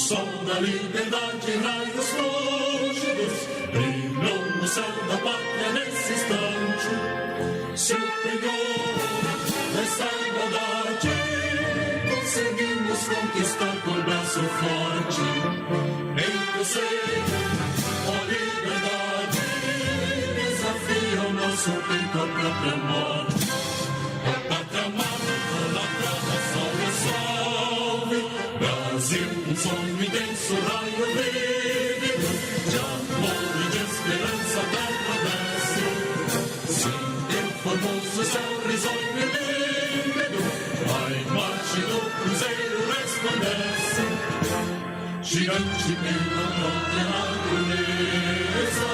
sol da liberdade, raios fúlgidos brilham no céu da pátria nesse instante. Superior dessa igualdade, conseguimos conquistar com braço forte. Em eu sei, ó liberdade, desafia o nosso peito a própria morte. A pátria amada, idolatrada, salve, salve. Brasil, um sonho intenso, raio vívido, de amor e de esperança, terra desce. Sim, teu formoso céu risonho e límpido, a imagem do cruzeiro resplandece. Gigante pela própria natureza,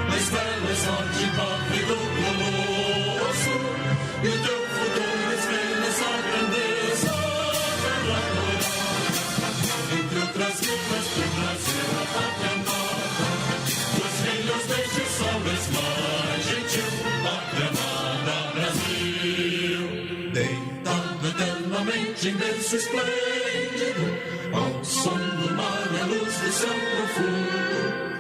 na estrela sorte pálido colosso, e o teu futuro espelha essa grandeza. Terra dourada, entre outras vidas do Brasil, a pátria amada, dos filhos deste sol mais gentil, pátria amada Brasil. Deitado eternamente em berço esplêndido, ao som do mar e a luz do céu profundo,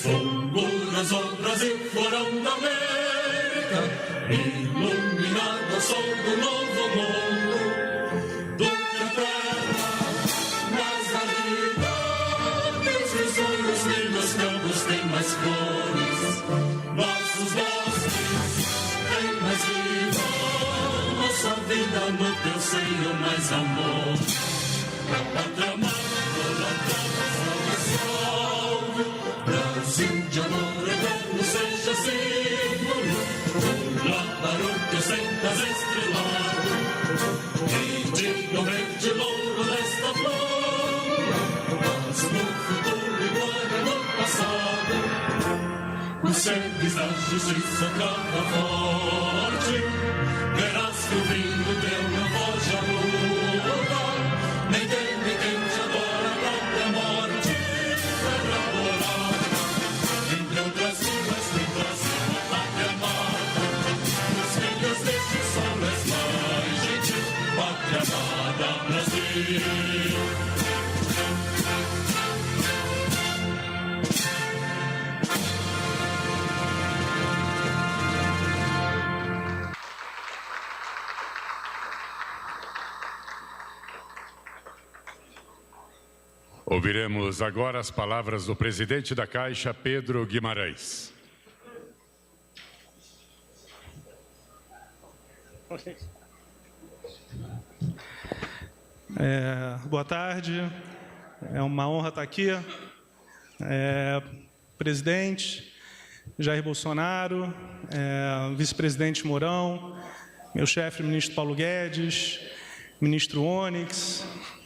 fulguras o Brasil, florão da América, iluminado ao sol do novo mundo. Do que a terra, mais a vida, os risonhos lindos campos têm mais cores, nossos bosques têm mais vida, nossa vida no teu seio mais amor. A pátria amada, idolatrada, salve, salve. Brasil de amor eterno seja símbolo, o lábaro que sentas estrelado, e diga o verde louro desta flor, mas no futuro igual no passado. Os sangues da justiça canta forte, verás que o vinho teu não foge a luta. Nem teme quem te adora a própria morte. Terra dourada, entre outras vidas do Brasil, a pátria amada, os filhos deste sol és mais gentil, pátria amada Brasil. Ouviremos agora as palavras do presidente da Caixa, Pedro Guimarães. Boa tarde, é uma honra estar aqui. Presidente Jair Bolsonaro, vice-presidente Mourão, meu chefe, ministro Paulo Guedes, ministro Onyx,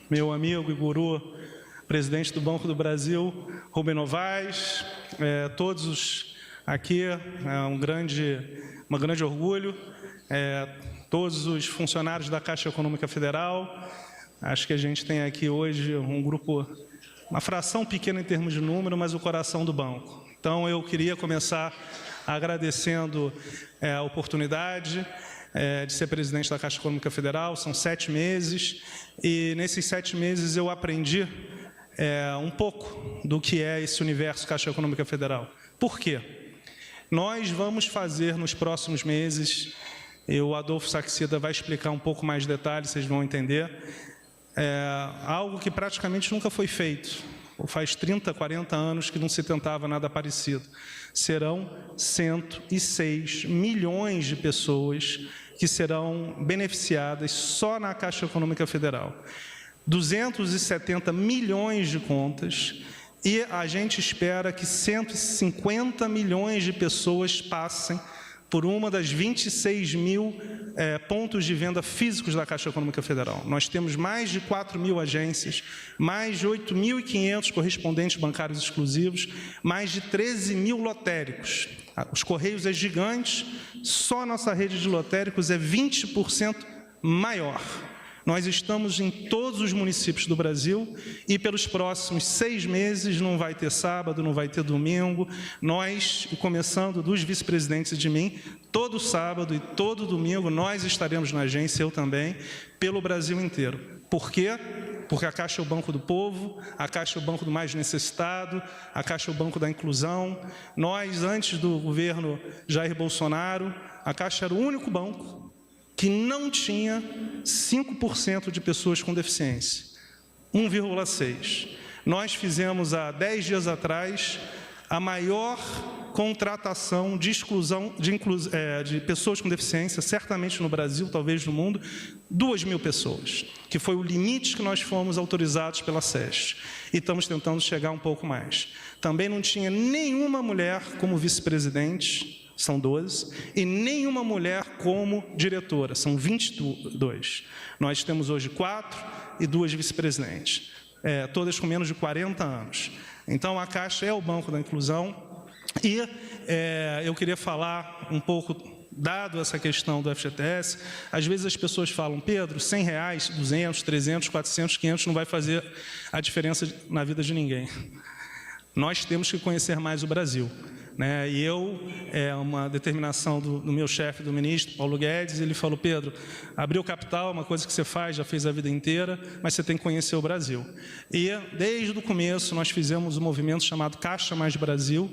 meu amigo e guru, presidente do Banco do Brasil, Rubem Novaes, todos os aqui, um grande orgulho, todos os funcionários da Caixa Econômica Federal. Acho que a gente tem aqui hoje um grupo, uma fração pequena em termos de número, mas o coração do banco. Então, eu queria começar agradecendo a oportunidade de ser presidente da Caixa Econômica Federal. São 7 meses, e nesses 7 meses eu aprendi um pouco do que é esse universo Caixa Econômica Federal. Por quê? Nós vamos fazer nos próximos meses, e o Adolfo Saxida vai explicar um pouco mais de detalhes, vocês vão entender, algo que praticamente nunca foi feito. Faz 30, 40 anos que não se tentava nada parecido. Serão 106 milhões de pessoas que serão beneficiadas só na Caixa Econômica Federal. 270 milhões de contas, e a gente espera que 150 milhões de pessoas passem por uma das 26 mil pontos de venda físicos da Caixa Econômica Federal. Nós temos mais de 4 mil agências, mais de 8.500 correspondentes bancários exclusivos, mais de 13 mil lotéricos. Os Correios é gigante, só nossa rede de lotéricos é 20% maior. Nós estamos em todos os municípios do Brasil, e pelos próximos 6 meses não vai ter sábado, não vai ter domingo. Nós, começando dos vice-presidentes e de mim, todo sábado e todo domingo nós estaremos na agência, eu também, pelo Brasil inteiro. Por quê? Porque a Caixa é o banco do povo, a Caixa é o banco do mais necessitado, a Caixa é o banco da inclusão. Nós, antes do governo Jair Bolsonaro, a Caixa era o único banco que não tinha 5% de pessoas com deficiência, 1,6%. Nós fizemos, há 10 dias atrás, a maior contratação de exclusão de pessoas com deficiência, certamente no Brasil, talvez no mundo, 2.000 pessoas, que foi o limite que nós fomos autorizados pela SESC. E estamos tentando chegar um pouco mais. Também não tinha nenhuma mulher como vice-presidente, são 12, e nenhuma mulher como diretora, são 22. Nós temos hoje 4 e 2 vice-presidentes, todas com menos de 40 anos. Então, a Caixa é o banco da inclusão. E eu queria falar um pouco, dado essa questão do FGTS, às vezes as pessoas falam, Pedro, R$100, 200, 300, 400, 500 não vai fazer a diferença na vida de ninguém. Nós temos que conhecer mais o Brasil. Né? E uma determinação do meu chefe, do ministro, Paulo Guedes, ele falou, Pedro, abrir o capital é uma coisa que você faz, já fez a vida inteira, mas você tem que conhecer o Brasil. E, desde o começo, nós fizemos um movimento chamado Caixa Mais Brasil.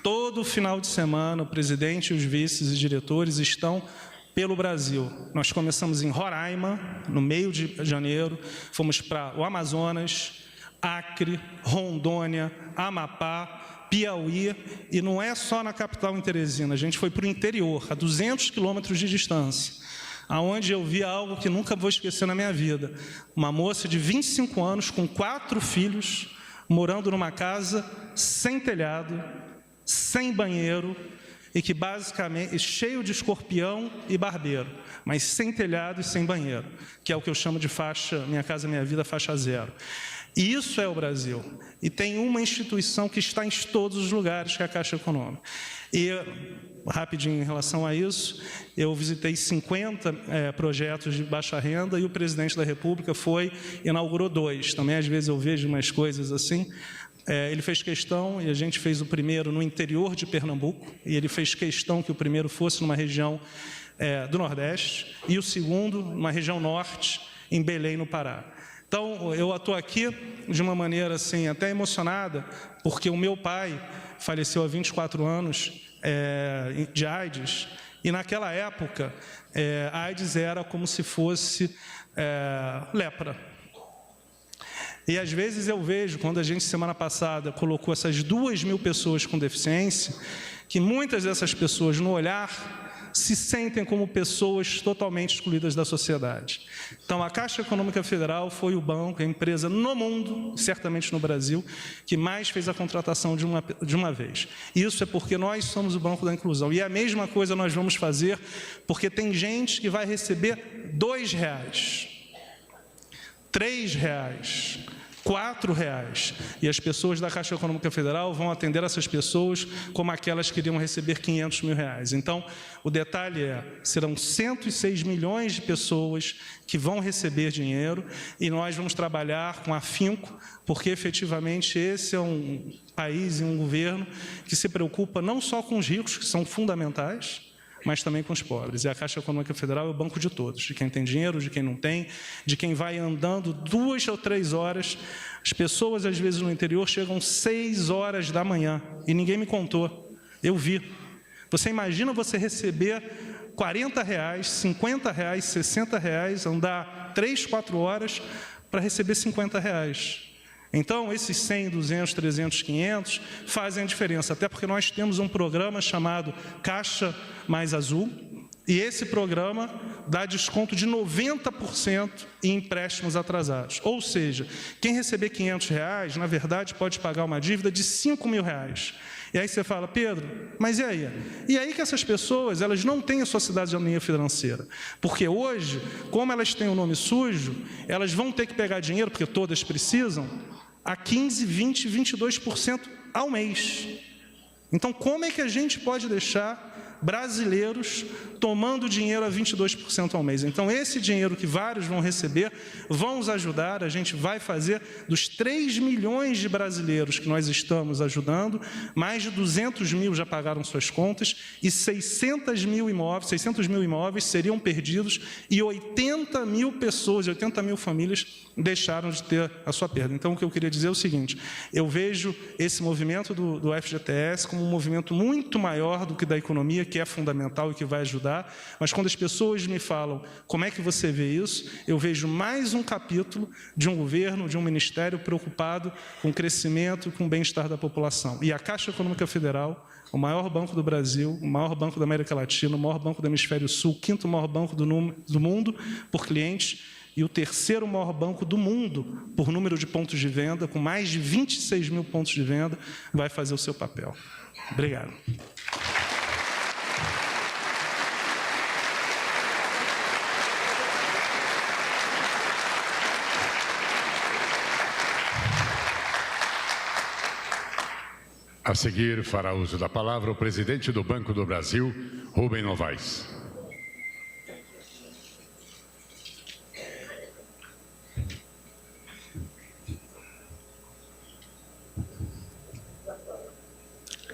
Todo final de semana, o presidente, os vices e diretores estão pelo Brasil. Nós começamos em Roraima, no meio de janeiro, fomos para o Amazonas, Acre, Rondônia, Amapá, Piauí, e não é só na capital em Teresina, a gente foi para o interior, a 200 quilômetros de distância, aonde eu vi algo que nunca vou esquecer na minha vida. Uma moça de 25 anos, com 4 filhos, morando numa casa sem telhado, sem banheiro, e que basicamente cheio de escorpião e barbeiro, mas sem telhado e sem banheiro, que é o que eu chamo de faixa, Minha Casa Minha Vida, faixa 0. E isso é o Brasil. E tem uma instituição que está em todos os lugares, que é a Caixa Econômica. E, rapidinho em relação a isso, eu visitei 50 projetos de baixa renda e o presidente da República inaugurou 2. Também, às vezes, eu vejo umas coisas assim. Ele fez questão, e a gente fez o primeiro no interior de Pernambuco, e ele fez questão que o primeiro fosse numa região do Nordeste, e o segundo numa região norte, em Belém, no Pará. Então, eu estou aqui de uma maneira assim, até emocionada, porque o meu pai faleceu há 24 anos de AIDS, e naquela época, a AIDS era como se fosse lepra. E às vezes eu vejo, quando a gente, semana passada, colocou essas 2.000 pessoas com deficiência, que muitas dessas pessoas, no olhar, se sentem como pessoas totalmente excluídas da sociedade. Então, a Caixa Econômica Federal foi o banco, a empresa no mundo, certamente no Brasil, que mais fez a contratação de uma vez. Isso é porque nós somos o banco da inclusão. E a mesma coisa nós vamos fazer, porque tem gente que vai receber R$2, R$3, R$4, e as pessoas da Caixa Econômica Federal vão atender essas pessoas como aquelas que iriam receber R$500 mil. Então, o detalhe serão 106 milhões de pessoas que vão receber dinheiro, e nós vamos trabalhar com afinco, porque efetivamente esse é um país e um governo que se preocupa não só com os ricos, que são fundamentais, mas também com os pobres. E a Caixa Econômica Federal é o banco de todos, de quem tem dinheiro, de quem não tem, de quem vai andando 2 ou 3 horas. As pessoas, às vezes, no interior, chegam 6 horas da manhã, e ninguém me contou. Eu vi. Você imagina você receber R$40, R$50, R$60, andar 3, 4 horas para receber R$50. Então, esses 100, 200, 300, 500 fazem a diferença, até porque nós temos um programa chamado Caixa Mais Azul, e esse programa dá desconto de 90% em empréstimos atrasados. Ou seja, quem receber R$500, na verdade, pode pagar uma dívida de R$5 mil. E aí você fala, Pedro, mas e aí? E aí que essas pessoas, elas não têm a sua cidadania financeira. Porque hoje, como elas têm o nome sujo, elas vão ter que pegar dinheiro, porque todas precisam, a 15%, 20%, 22% ao mês. Então, como é que a gente pode deixar brasileiros tomando dinheiro a 22% ao mês. Então, esse dinheiro que vários vão receber, vão nos ajudar, a gente vai fazer dos 3 milhões de brasileiros que nós estamos ajudando, mais de 200 mil já pagaram suas contas e 600 mil imóveis seriam perdidos e 80 mil pessoas, 80 mil famílias deixaram de ter a sua perda. Então, o que eu queria dizer é o seguinte, eu vejo esse movimento do FGTS como um movimento muito maior do que da economia, que é fundamental e que vai ajudar, mas quando as pessoas me falam como é que você vê isso, eu vejo mais um capítulo de um governo, de um ministério preocupado com o crescimento e com o bem-estar da população. E a Caixa Econômica Federal, o maior banco do Brasil, o maior banco da América Latina, o maior banco do Hemisfério Sul, o 5º maior banco do mundo por clientes e o 3º maior banco do mundo por número de pontos de venda, com mais de 26 mil pontos de venda, vai fazer o seu papel. Obrigado. A seguir, fará uso da palavra o presidente do Banco do Brasil, Rubem Novaes.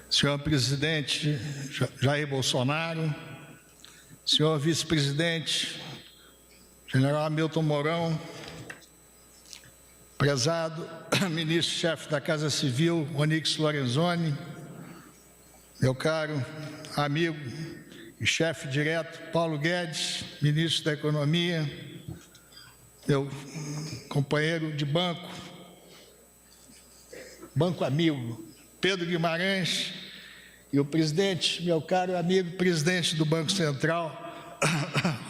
Senhor presidente Jair Bolsonaro, senhor vice-presidente general Hamilton Mourão, prezado ministro-chefe da Casa Civil, Onyx Lorenzoni, meu caro amigo e chefe direto, Paulo Guedes, ministro da Economia, meu companheiro de banco amigo, Pedro Guimarães, e o presidente, meu caro amigo, presidente do Banco Central,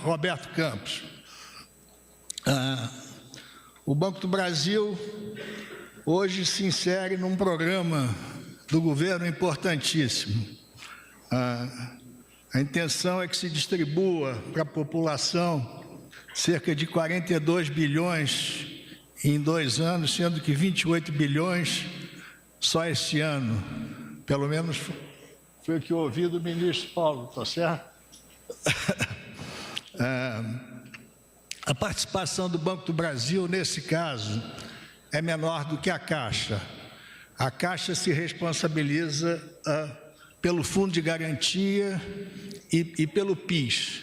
Roberto Campos. O Banco do Brasil hoje se insere num programa do governo importantíssimo. A intenção é que se distribua para a população cerca de 42 bilhões em 2 anos, sendo que 28 bilhões só esse ano. Pelo menos foi o que eu ouvi do ministro Paulo, está certo? A participação do Banco do Brasil, nesse caso, é menor do que a Caixa. A Caixa se responsabiliza pelo Fundo de Garantia e pelo PIS.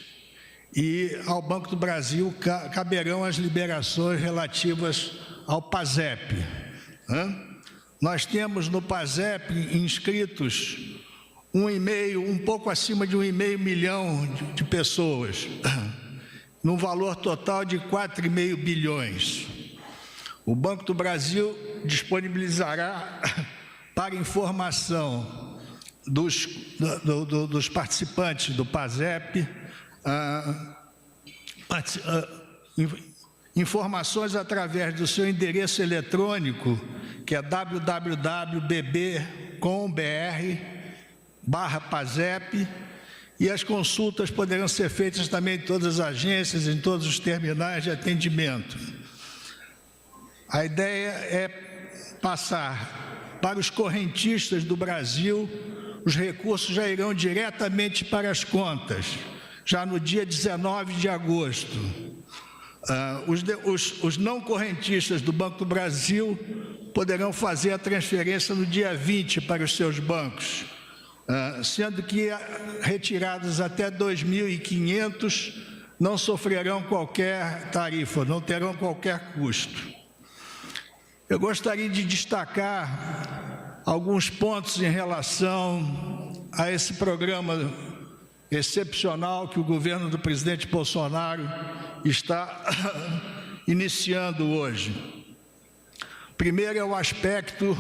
E ao Banco do Brasil caberão as liberações relativas ao PASEP. Nós temos no PASEP inscritos um pouco acima de 1,5 milhão de pessoas, num valor total de 4,5 bilhões. O Banco do Brasil disponibilizará para informação dos participantes do PASEP informações através do seu endereço eletrônico, que é www.bb.com.br/PASEP, e as consultas poderão ser feitas também em todas as agências, em todos os terminais de atendimento. A ideia é passar para os correntistas do Brasil, os recursos já irão diretamente para as contas, já no dia 19 de agosto. Os não correntistas do Banco do Brasil poderão fazer a transferência no dia 20 para os seus bancos, sendo que retirados até 2.500 não sofrerão qualquer tarifa, não terão qualquer custo. Eu gostaria de destacar alguns pontos em relação a esse programa excepcional que o governo do presidente Bolsonaro está iniciando hoje. Primeiro é o aspecto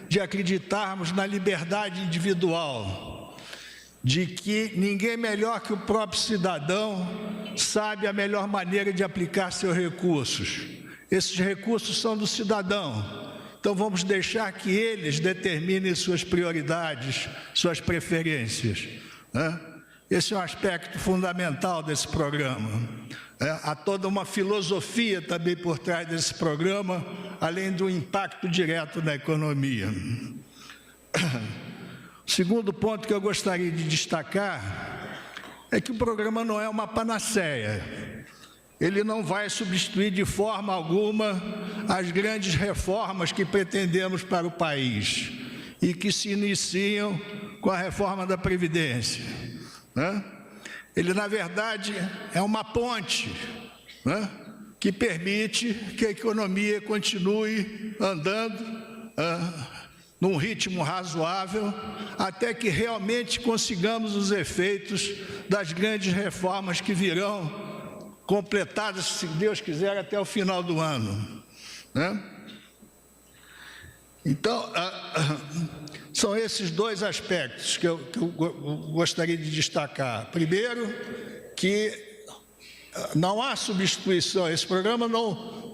de acreditarmos na liberdade individual, de que ninguém melhor que o próprio cidadão sabe a melhor maneira de aplicar seus recursos. Esses recursos são do cidadão, então vamos deixar que eles determinem suas prioridades, suas preferências, Esse é um aspecto fundamental desse programa. Há toda uma filosofia também por trás desse programa, além do impacto direto na economia. O segundo ponto que eu gostaria de destacar é que o programa não é uma panaceia. Ele não vai substituir de forma alguma as grandes reformas que pretendemos para o país e que se iniciam com a reforma da Previdência, né? Ele, na verdade, é uma ponte, né, que permite que a economia continue andando num ritmo razoável, até que realmente consigamos os efeitos das grandes reformas que virão completadas, se Deus quiser, até o final do ano, né? Então, são esses dois aspectos que eu gostaria de destacar. Primeiro, que não há substituição, esse programa não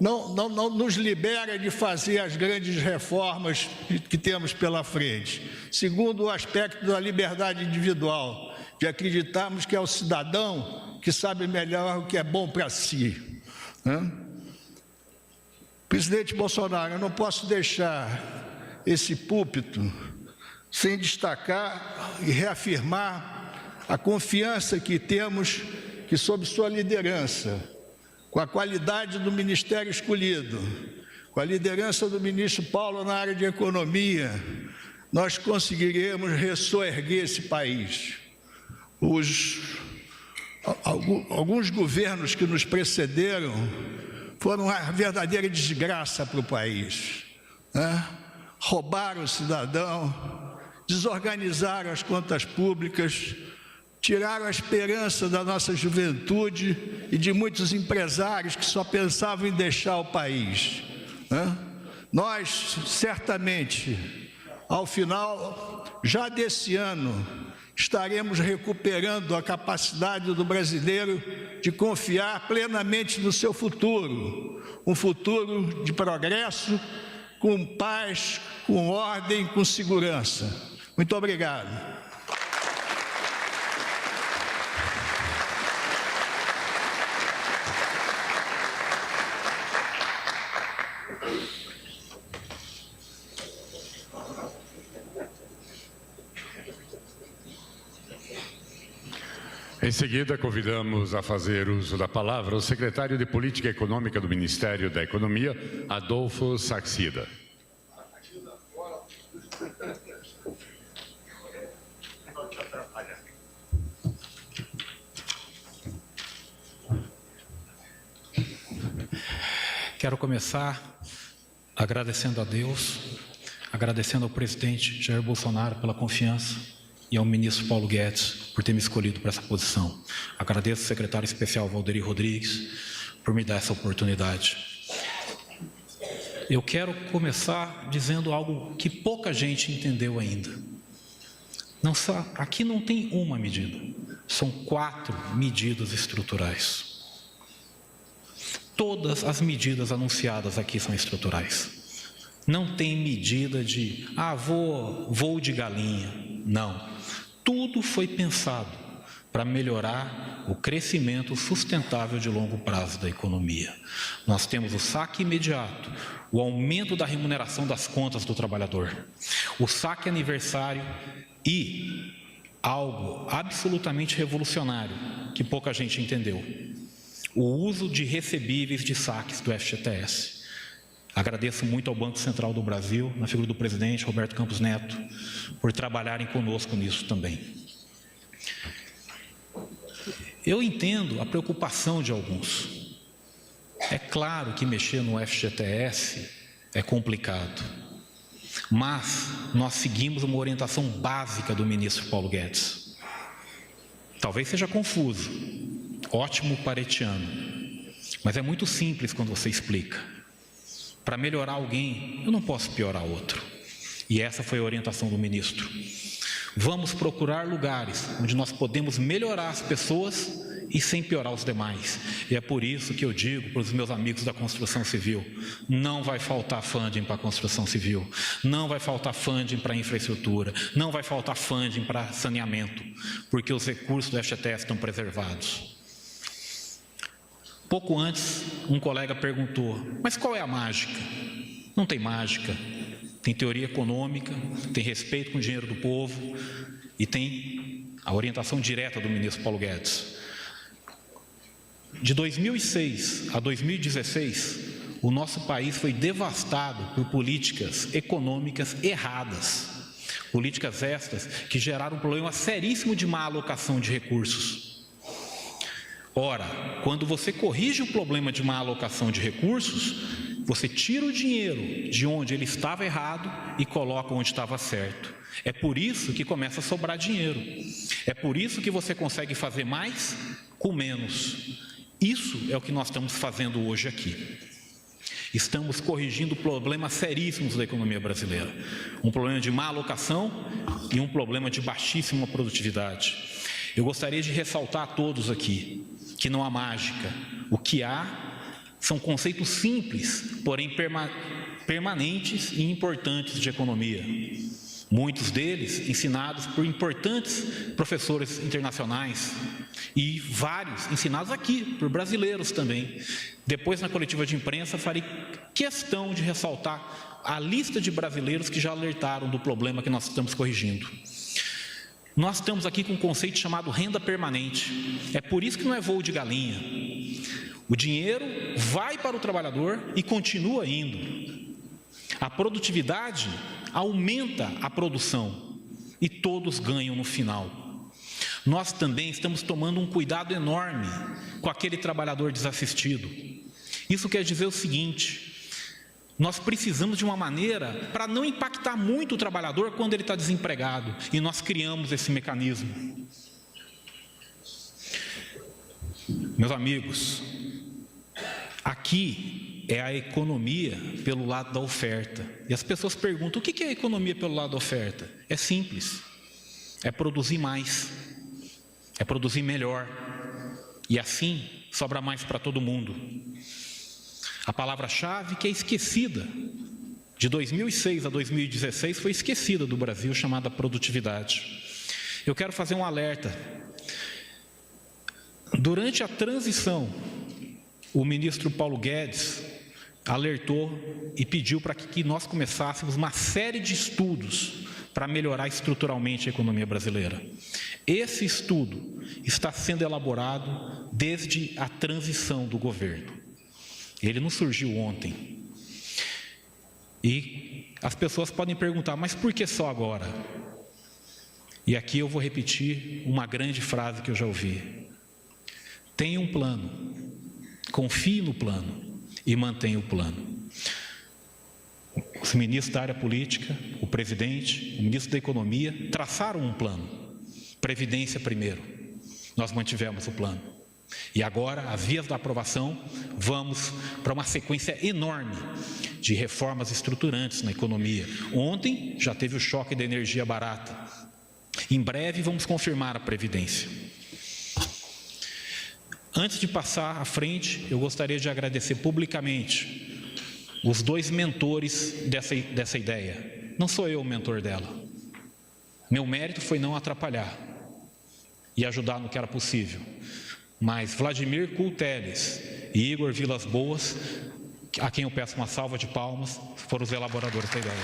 nos libera de fazer as grandes reformas que temos pela frente. Segundo, o aspecto da liberdade individual, de acreditarmos que é o cidadão que sabe melhor o que é bom para si, né? Presidente Bolsonaro, eu não posso deixar esse púlpito sem destacar e reafirmar a confiança que temos que, sob sua liderança, com a qualidade do ministério escolhido, com a liderança do ministro Paulo na área de economia, nós conseguiremos ressoerguer esse país. Alguns governos que nos precederam foram uma verdadeira desgraça para o país, né? Roubaram o cidadão, desorganizaram as contas públicas, tiraram a esperança da nossa juventude e de muitos empresários que só pensavam em deixar o país, né? Nós, certamente, ao final já desse ano, estaremos recuperando a capacidade do brasileiro de confiar plenamente no seu futuro, um futuro de progresso, com paz, com ordem, com segurança. Muito obrigado. Em seguida, convidamos a fazer uso da palavra o secretário de Política Econômica do Ministério da Economia, Adolfo Saxida. Quero começar agradecendo a Deus, agradecendo ao presidente Jair Bolsonaro pela confiança e ao ministro Paulo Guedes por ter me escolhido para essa posição. Agradeço ao secretário especial Valderi Rodrigues por me dar essa oportunidade. Eu quero começar dizendo algo que pouca gente entendeu ainda. Aqui não tem uma medida, são 4 medidas estruturais. Todas as medidas anunciadas aqui são estruturais. Não tem medida de, voo de galinha. Não. Tudo foi pensado para melhorar o crescimento sustentável de longo prazo da economia. Nós temos o saque imediato, o aumento da remuneração das contas do trabalhador, o saque aniversário e algo absolutamente revolucionário que pouca gente entendeu: o uso de recebíveis de saques do FGTS. Agradeço muito ao Banco Central do Brasil, na figura do presidente Roberto Campos Neto, por trabalharem conosco nisso também. Eu entendo a preocupação de alguns. É claro que mexer no FGTS é complicado, mas nós seguimos uma orientação básica do ministro Paulo Guedes. Talvez seja confuso, ótimo paretiano, mas é muito simples quando você explica. Para melhorar alguém, eu não posso piorar outro. E essa foi a orientação do ministro. Vamos procurar lugares onde nós podemos melhorar as pessoas e sem piorar os demais. E é por isso que eu digo para os meus amigos da construção civil: não vai faltar funding para a construção civil, não vai faltar funding para a infraestrutura, não vai faltar funding para saneamento, porque os recursos do FGTS estão preservados. Pouco antes, um colega perguntou: mas qual é a mágica? Não tem mágica. Tem teoria econômica, tem respeito com o dinheiro do povo e tem a orientação direta do ministro Paulo Guedes. De 2006 a 2016, o nosso país foi devastado por políticas econômicas erradas. Políticas estas que geraram um problema seríssimo de má alocação de recursos. Ora, quando você corrige o problema de má alocação de recursos, você tira o dinheiro de onde ele estava errado e coloca onde estava certo. É por isso que começa a sobrar dinheiro. É por isso que você consegue fazer mais com menos. Isso é o que nós estamos fazendo hoje aqui. Estamos corrigindo problemas seríssimos da economia brasileira. Um problema de má alocação e um problema de baixíssima produtividade. Eu gostaria de ressaltar a todos aqui que não há mágica. O que há são conceitos simples, porém permanentes e importantes de economia. Muitos deles ensinados por importantes professores internacionais e vários ensinados aqui por brasileiros também. Depois, na coletiva de imprensa, farei questão de ressaltar a lista de brasileiros que já alertaram do problema que nós estamos corrigindo. Nós estamos aqui com um conceito chamado renda permanente. É por isso que não é voo de galinha. O dinheiro vai para o trabalhador e continua indo. A produtividade aumenta a produção e todos ganham no final. Nós também estamos tomando um cuidado enorme com aquele trabalhador desassistido. Isso quer dizer o seguinte: nós precisamos de uma maneira para não impactar muito o trabalhador quando ele está desempregado, e nós criamos esse mecanismo. Meus amigos, aqui é a economia pelo lado da oferta. E as pessoas perguntam: o que é a economia pelo lado da oferta? É simples, é produzir mais, é produzir melhor, e assim sobra mais para todo mundo. A palavra-chave que é esquecida, de 2006 a 2016, foi esquecida do Brasil, chamada produtividade. Eu quero fazer um alerta. Durante a transição, o ministro Paulo Guedes alertou e pediu para que nós começássemos uma série de estudos para melhorar estruturalmente a economia brasileira. Esse estudo está sendo elaborado desde a transição do governo. Ele não surgiu ontem. E as pessoas podem perguntar: mas por que só agora? E aqui eu vou repetir uma grande frase que eu já ouvi: tenha um plano, confie no plano e mantenha o plano. Os ministros da área política, o presidente, o ministro da economia traçaram um plano. Previdência primeiro. Nós mantivemos o plano. E agora, às vias da aprovação, vamos para uma sequência enorme de reformas estruturantes na economia. Ontem já teve o choque da energia barata. Em breve vamos confirmar a Previdência. Antes de passar à frente, eu gostaria de agradecer publicamente os dois mentores dessa ideia. Não sou eu o mentor dela. Meu mérito foi não atrapalhar e ajudar no que era possível. Mas Vladimir Kulteles e Igor Vilas Boas, a quem eu peço uma salva de palmas, foram os elaboradores da ideia.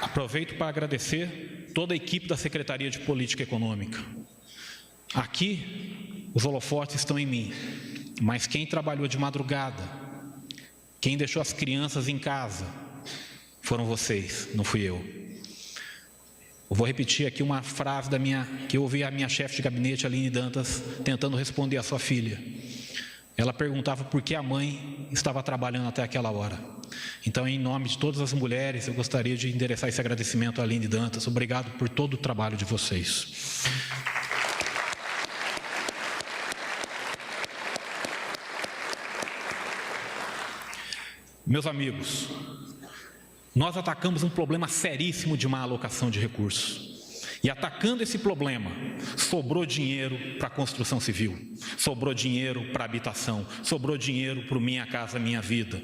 Aproveito para agradecer toda a equipe da Secretaria de Política Econômica. Aqui, os holofotes estão em mim, mas quem trabalhou de madrugada, quem deixou as crianças em casa, foram vocês, não fui eu. Eu vou repetir aqui uma frase que eu ouvi a minha chefe de gabinete, Aline Dantas, tentando responder à sua filha. Ela perguntava por que a mãe estava trabalhando até aquela hora. Então, em nome de todas as mulheres, eu gostaria de endereçar esse agradecimento à Aline Dantas. Obrigado por todo o trabalho de vocês. Meus amigos, nós atacamos um problema seríssimo de má alocação de recursos. E atacando esse problema, sobrou dinheiro para a construção civil, sobrou dinheiro para a habitação, sobrou dinheiro para o Minha Casa Minha Vida.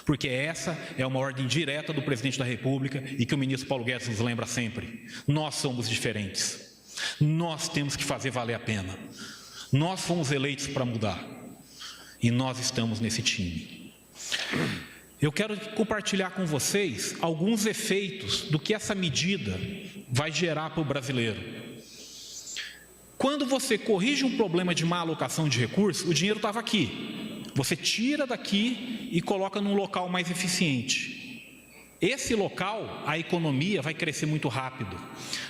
Porque essa é uma ordem direta do presidente da República e que o ministro Paulo Guedes nos lembra sempre. Nós somos diferentes. Nós temos que fazer valer a pena. Nós fomos eleitos para mudar. E nós estamos nesse time. Eu quero compartilhar com vocês alguns efeitos do que essa medida vai gerar para o brasileiro. Quando você corrige um problema de má alocação de recursos, o dinheiro estava aqui. Você tira daqui e coloca num local mais eficiente. Esse local, a economia vai crescer muito rápido.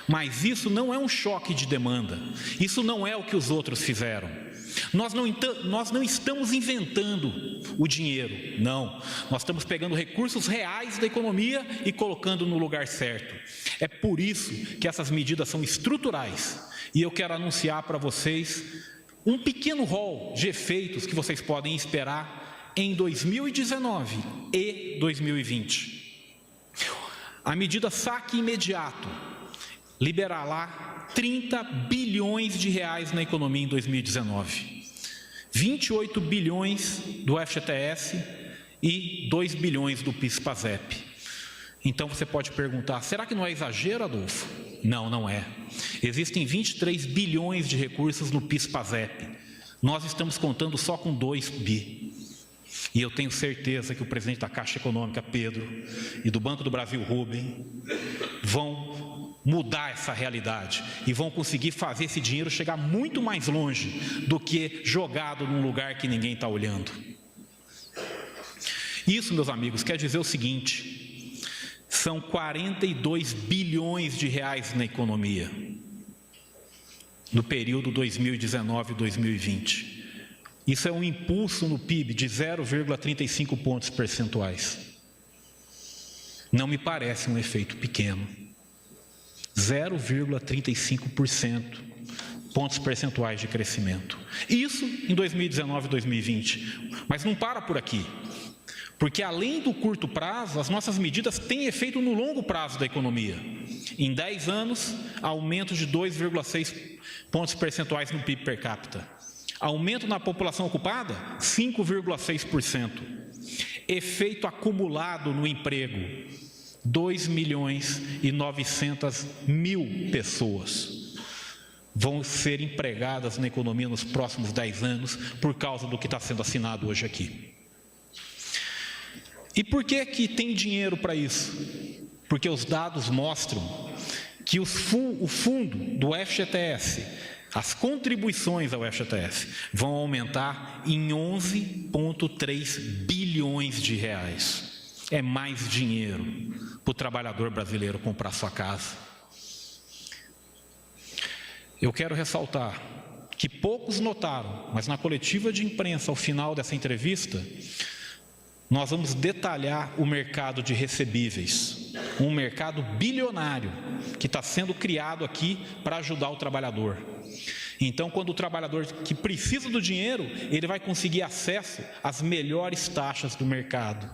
Mas isso não é um choque de demanda. Isso não é o que os outros fizeram. Nós não estamos inventando o dinheiro, não. Nós estamos pegando recursos reais da economia e colocando no lugar certo. É por isso que essas medidas são estruturais. E eu quero anunciar para vocês um pequeno rol de efeitos que vocês podem esperar em 2019 e 2020. A medida saque imediato liberará 30 bilhões de reais na economia em 2019. 28 bilhões do FGTS e 2 bilhões do PIS/PASEP. Então você pode perguntar, será que não é exagero, Adolfo? Não, não é. Existem 23 bilhões de recursos no PIS/PASEP. Nós estamos contando só com 2 bi. E eu tenho certeza que o presidente da Caixa Econômica, Pedro, e do Banco do Brasil, Rubem, vão mudar essa realidade e vão conseguir fazer esse dinheiro chegar muito mais longe do que jogado num lugar que ninguém está olhando. Isso, meus amigos, quer dizer o seguinte: são 42 bilhões de reais na economia no período 2019-2020. Isso é um impulso no PIB de 0,35 pontos percentuais. Não me parece um efeito pequeno. 0,35% pontos percentuais de crescimento. Isso em 2019 e 2020. Mas não para por aqui. Porque além do curto prazo, as nossas medidas têm efeito no longo prazo da economia. Em 10 anos, aumento de 2,6 pontos percentuais no PIB per capita. Aumento na população ocupada, 5,6%. Efeito acumulado no emprego, 2.900.000 pessoas vão ser empregadas na economia nos próximos 10 anos por causa do que está sendo assinado hoje aqui. E por que que tem dinheiro para isso? Porque os dados mostram que o fundo do FGTS, as contribuições ao FGTS, vão aumentar em 11,3 bilhões de reais. É mais dinheiro para o trabalhador brasileiro comprar sua casa. Eu quero ressaltar que poucos notaram, mas na coletiva de imprensa, ao final dessa entrevista, nós vamos detalhar o mercado de recebíveis, um mercado bilionário que está sendo criado aqui para ajudar o trabalhador. Então, quando o trabalhador que precisa do dinheiro, ele vai conseguir acesso às melhores taxas do mercado.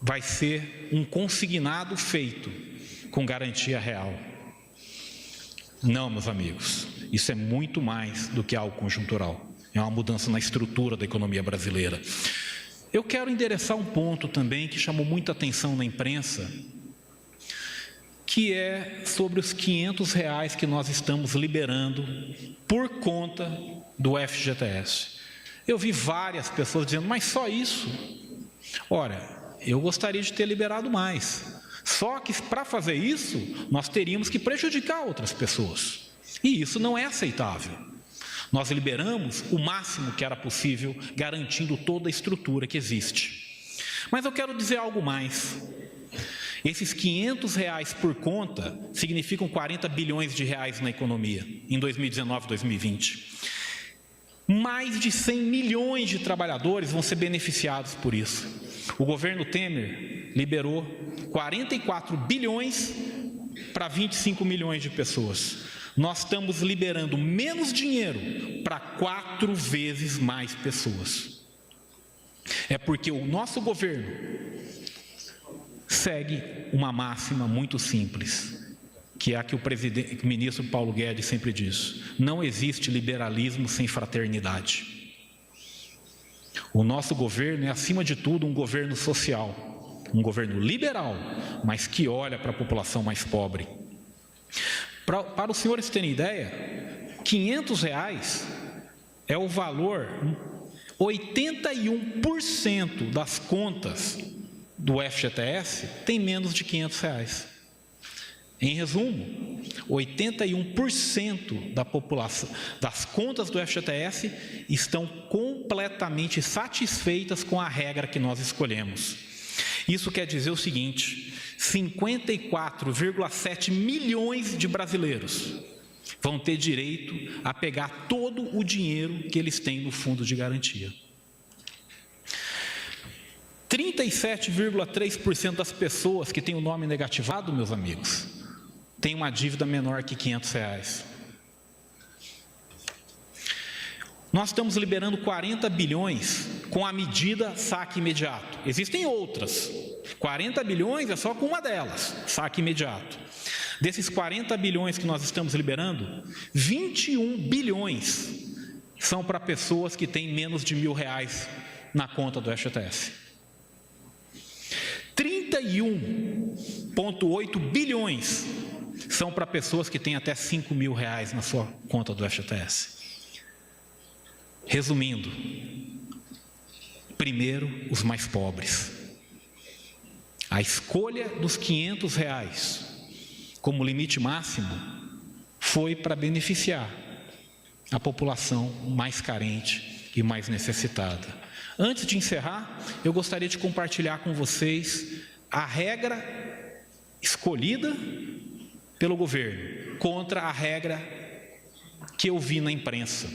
Vai ser um consignado feito com garantia real. Não, meus amigos, isso é muito mais do que algo conjuntural. É uma mudança na estrutura da economia brasileira. Eu quero endereçar um ponto também que chamou muita atenção na imprensa, que é sobre os R$500 que nós estamos liberando por conta do FGTS. Eu vi várias pessoas dizendo, mas só isso? Ora, eu gostaria de ter liberado mais. Só que para fazer isso, nós teríamos que prejudicar outras pessoas. E isso não é aceitável. Nós liberamos o máximo que era possível, garantindo toda a estrutura que existe. Mas eu quero dizer algo mais. Esses R$500 por conta significam 40 bilhões de reais na economia, em 2019 e 2020. Mais de 100 milhões de trabalhadores vão ser beneficiados por isso. O governo Temer liberou 44 bilhões para 25 milhões de pessoas. Nós estamos liberando menos dinheiro para 4 vezes mais pessoas. É porque o nosso governo segue uma máxima muito simples, que é a que o ministro Paulo Guedes sempre diz: não existe liberalismo sem fraternidade. O nosso governo é, acima de tudo, um governo social, um governo liberal, mas que olha para a população mais pobre. Para os senhores terem ideia, R$500 é o valor, 81% das contas do FGTS tem menos de R$500. Em resumo, 81% da população, das contas do FGTS estão completamente satisfeitas com a regra que nós escolhemos. Isso quer dizer o seguinte: 54,7 milhões de brasileiros vão ter direito a pegar todo o dinheiro que eles têm no fundo de garantia. 37,3% das pessoas que têm o nome negativado, meus amigos, têm uma dívida menor que R$500. Nós estamos liberando 40 bilhões com a medida saque imediato. Existem outras. 40 bilhões é só com uma delas, saque imediato. Desses 40 bilhões que nós estamos liberando, 21 bilhões são para pessoas que têm menos de R$1.000 na conta do FGTS. 31,8 bilhões são para pessoas que têm até R$5.000 na sua conta do FGTS. Resumindo, primeiro, os mais pobres. A escolha dos R$500 como limite máximo foi para beneficiar a população mais carente e mais necessitada. Antes de encerrar, eu gostaria de compartilhar com vocês a regra escolhida pelo governo contra a regra que eu vi na imprensa.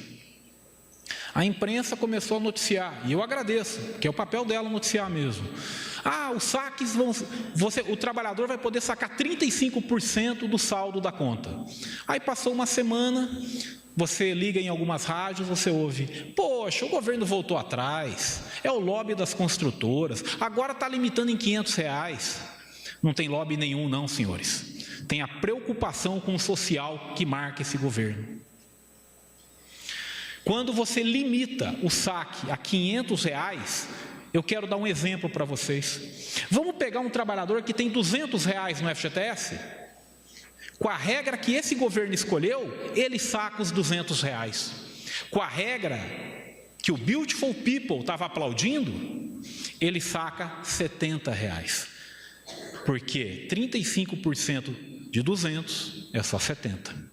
A imprensa começou a noticiar, e eu agradeço, que é o papel dela noticiar mesmo. Os saques vão... o trabalhador vai poder sacar 35% do saldo da conta. Aí passou uma semana, você liga em algumas rádios, você ouve: poxa, o governo voltou atrás, é o lobby das construtoras, agora está limitando em R$500. Não tem lobby nenhum não, senhores. Tem a preocupação com o social que marca esse governo. Quando você limita o saque a R$500, eu quero dar um exemplo para vocês. Vamos pegar um trabalhador que tem R$200 no FGTS? Com a regra que esse governo escolheu, ele saca os R$200. Com a regra que o Beautiful People estava aplaudindo, ele saca R$70. Porque 35% de 200 é só 70.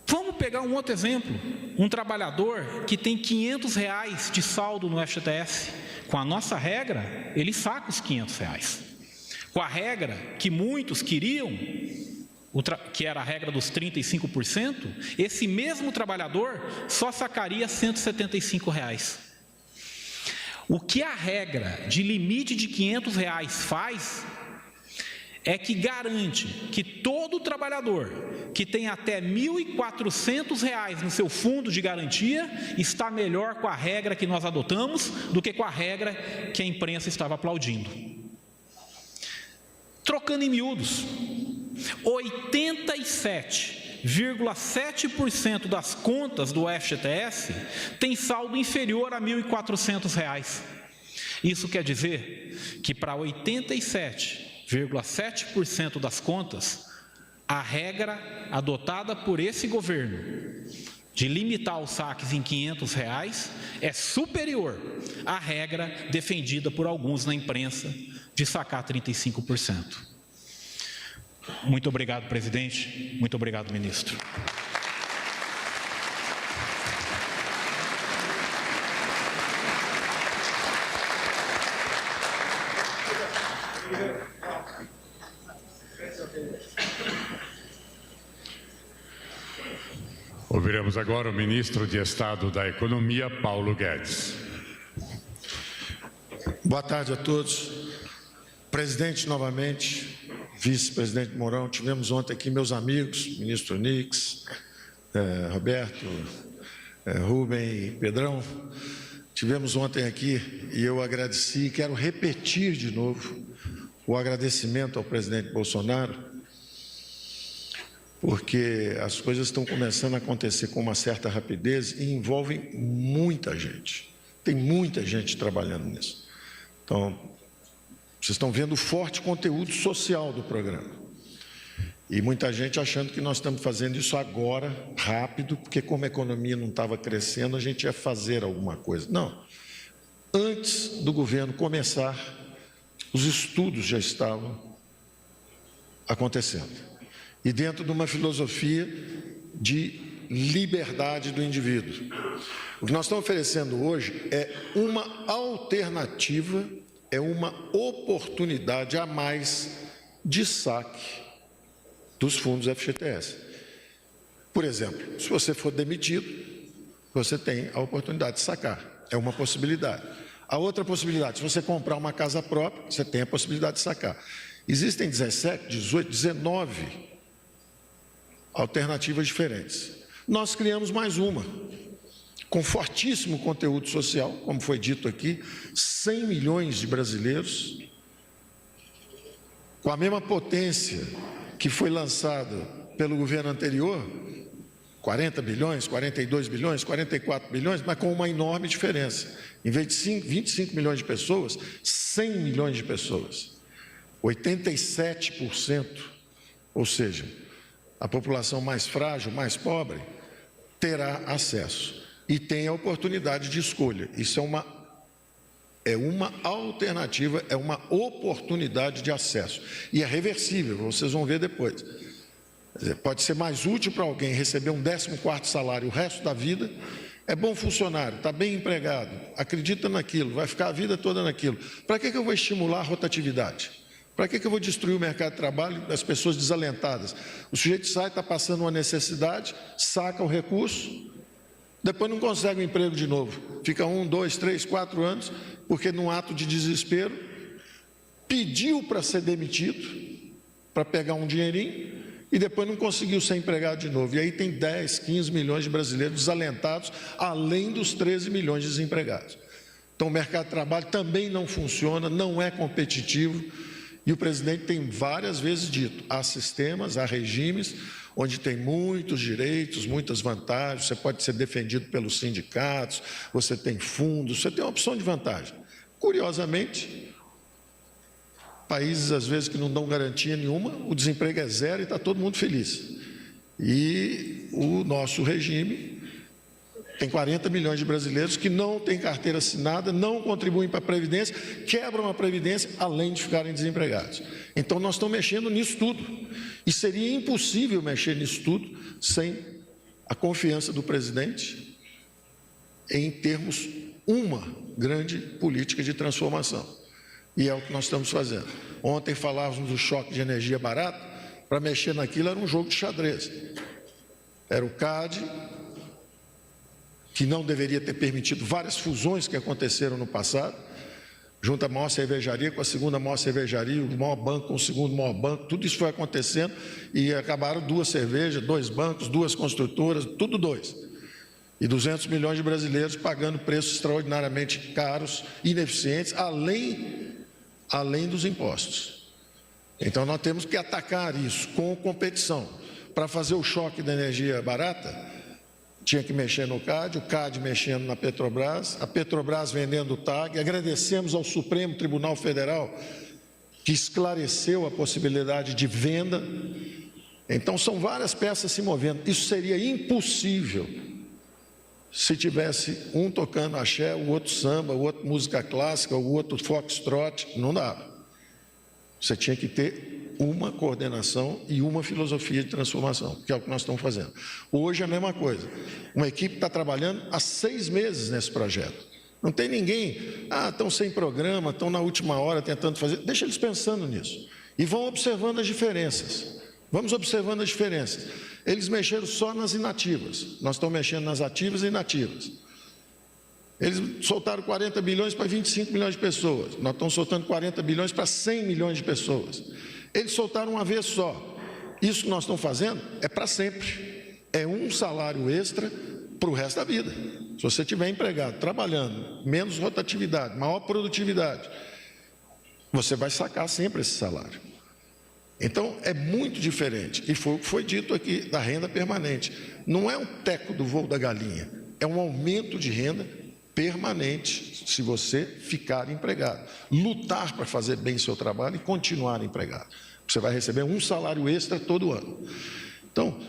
Vamos pegar um outro exemplo, um trabalhador que tem R$500 de saldo no FGTS. Com a nossa regra, ele saca os R$500. Com a regra que muitos queriam, que era a regra dos 35%, esse mesmo trabalhador só sacaria R$175. O que a regra de limite de R$500 faz é que garante que todo trabalhador que tem até R$1.400 no seu fundo de garantia está melhor com a regra que nós adotamos do que com a regra que a imprensa estava aplaudindo. Trocando em miúdos, 87,7% das contas do FGTS tem saldo inferior a R$1.400. Isso quer dizer que para 87,7% das contas, a regra adotada por esse governo de limitar os saques em R$500 é superior à regra defendida por alguns na imprensa de sacar 35%. Muito obrigado, presidente. Muito obrigado, ministro. Ouviremos agora o ministro de Estado da Economia, Paulo Guedes. Boa tarde a todos. Presidente, novamente, vice-presidente Mourão, tivemos ontem aqui meus amigos, ministro Nix, Roberto, Rubem e Pedrão. Tivemos ontem aqui e eu agradeci, quero repetir de novo o agradecimento ao presidente Bolsonaro, porque as coisas estão começando a acontecer com uma certa rapidez e envolvem muita gente. Tem muita gente trabalhando nisso. Então, vocês estão vendo o forte conteúdo social do programa. E muita gente achando que nós estamos fazendo isso agora, rápido, porque como a economia não estava crescendo, a gente ia fazer alguma coisa. Não. Antes do governo começar, os estudos já estavam acontecendo. E dentro de uma filosofia de liberdade do indivíduo. O que nós estamos oferecendo hoje é uma alternativa, é uma oportunidade a mais de saque dos fundos FGTS. Por exemplo, se você for demitido, você tem a oportunidade de sacar. É uma possibilidade. A outra possibilidade, se você comprar uma casa própria, você tem a possibilidade de sacar. Existem 17, 18, 19 alternativas diferentes. Nós criamos mais uma, com fortíssimo conteúdo social, como foi dito aqui, 100 milhões de brasileiros, com a mesma potência que foi lançada pelo governo anterior, 40 bilhões, 42 bilhões, 44 bilhões, mas com uma enorme diferença. Em vez de 25 milhões de pessoas, 100 milhões de pessoas. 87%, ou seja, a população mais frágil, mais pobre, terá acesso e tem a oportunidade de escolha. Isso é uma alternativa, é uma oportunidade de acesso. E é reversível, vocês vão ver depois. Quer dizer, pode ser mais útil para alguém receber um 14º salário o resto da vida. É bom funcionário, está bem empregado, acredita naquilo, vai ficar a vida toda naquilo. Para que eu vou estimular a rotatividade? Para que eu vou destruir o mercado de trabalho das pessoas desalentadas? O sujeito sai, está passando uma necessidade, saca o recurso, depois não consegue um emprego de novo. Fica 1, 2, 3, 4 anos, porque num ato de desespero, pediu para ser demitido, para pegar um dinheirinho, e depois não conseguiu ser empregado de novo. E aí tem 10, 15 milhões de brasileiros desalentados, além dos 13 milhões de desempregados. Então o mercado de trabalho também não funciona, não é competitivo, e o presidente tem várias vezes dito, há sistemas, há regimes, onde tem muitos direitos, muitas vantagens, você pode ser defendido pelos sindicatos, você tem fundos, você tem uma opção de vantagem. Curiosamente, países às vezes que não dão garantia nenhuma, o desemprego é zero e está todo mundo feliz. E o nosso regime tem 40 milhões de brasileiros que não têm carteira assinada, não contribuem para a Previdência, quebram a Previdência, além de ficarem desempregados. Então, nós estamos mexendo nisso tudo. E seria impossível mexer nisso tudo sem a confiança do presidente em termos uma grande política de transformação. E é o que nós estamos fazendo. Ontem falávamos do choque de energia barata, para mexer naquilo era um jogo de xadrez. Era o CAD, que não deveria ter permitido várias fusões que aconteceram no passado, junto à maior cervejaria com a segunda maior cervejaria, o maior banco com o segundo maior banco, tudo isso foi acontecendo e acabaram 2 cervejas, 2 bancos, 2 construtoras, tudo 2. E 200 milhões de brasileiros pagando preços extraordinariamente caros, ineficientes, além dos impostos. Então nós temos que atacar isso com competição. Para fazer o choque da energia barata, tinha que mexer no CAD, o CAD mexendo na Petrobras, a Petrobras vendendo o TAG. Agradecemos ao Supremo Tribunal Federal que esclareceu a possibilidade de venda. Então são várias peças se movendo. Isso seria impossível se tivesse um tocando axé, o outro samba, o outro música clássica, o outro foxtrot. Não dava. Você tinha que ter uma coordenação e uma filosofia de transformação, que é o que nós estamos fazendo. Hoje é a mesma coisa. Uma equipe está trabalhando há 6 meses nesse projeto. Não tem ninguém, estão sem programa, estão na última hora tentando fazer. Deixa eles pensando nisso. E vão observando as diferenças. Vamos observando as diferenças. Eles mexeram só nas inativas. Nós estamos mexendo nas ativas e inativas. Eles soltaram 40 bilhões para 25 milhões de pessoas. Nós estamos soltando 40 bilhões para 100 milhões de pessoas. Eles soltaram uma vez só. Isso que nós estamos fazendo é para sempre. É um salário extra para o resto da vida. Se você estiver empregado, trabalhando, menos rotatividade, maior produtividade, você vai sacar sempre esse salário. Então, é muito diferente. E foi o que foi dito aqui da renda permanente. Não é um teco do voo da galinha. É um aumento de renda permanente, se você ficar empregado. Lutar para fazer bem seu trabalho e continuar empregado. Você vai receber um salário extra todo ano. Então,